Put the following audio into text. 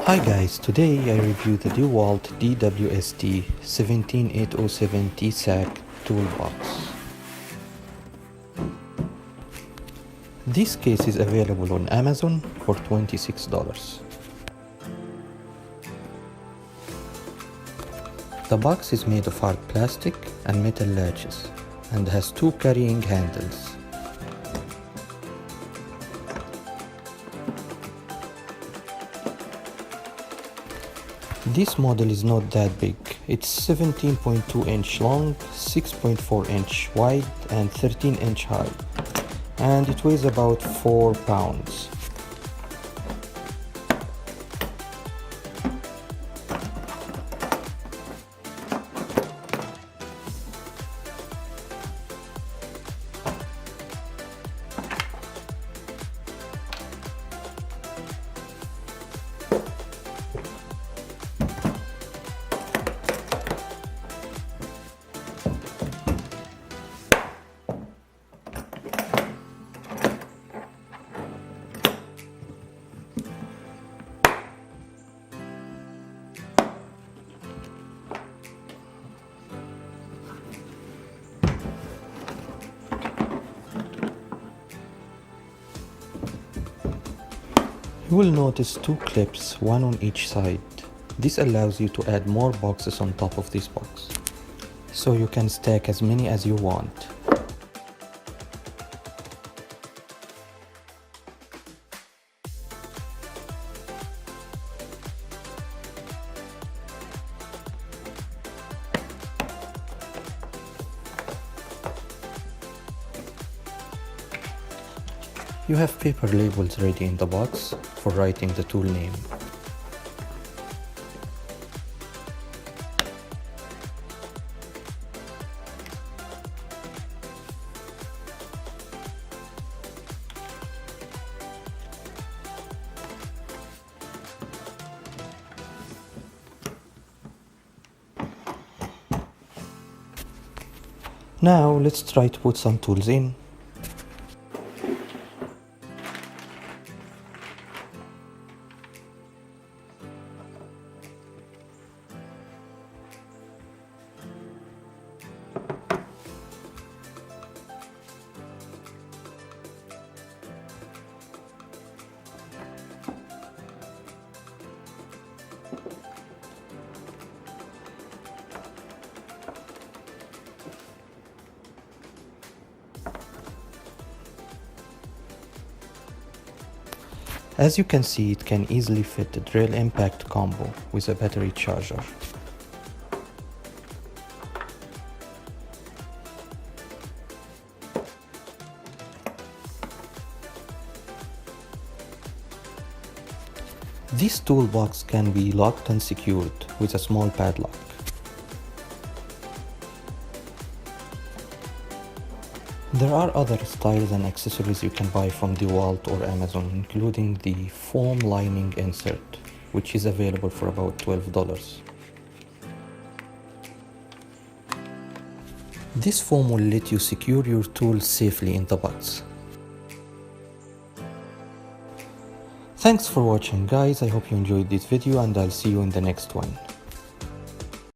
Hi guys, today I review the DEWALT DWST17807 TSTAK Toolbox. This case is available on Amazon for $26. The box is made of hard plastic and metal latches and has two carrying handles. This model is not that big. It's 17.2 inch long, 6.4 inch wide and 13 inch high, and it weighs about 4 pounds. You will notice two clips, one on each side. This allows you to add more boxes on top of this box, so you can stack as many as you want. You have paper labels ready in the box for writing the tool name. Now let's try to put some tools in. As you can see, it can easily fit the drill impact combo with a battery charger. This toolbox can be locked and secured with a small padlock. There are other styles and accessories you can buy from DEWALT or Amazon, including the foam lining insert, which is available for about $12. This foam will let you secure your tools safely in the box. Thanks for watching guys, I hope you enjoyed this video and I'll see you in the next one.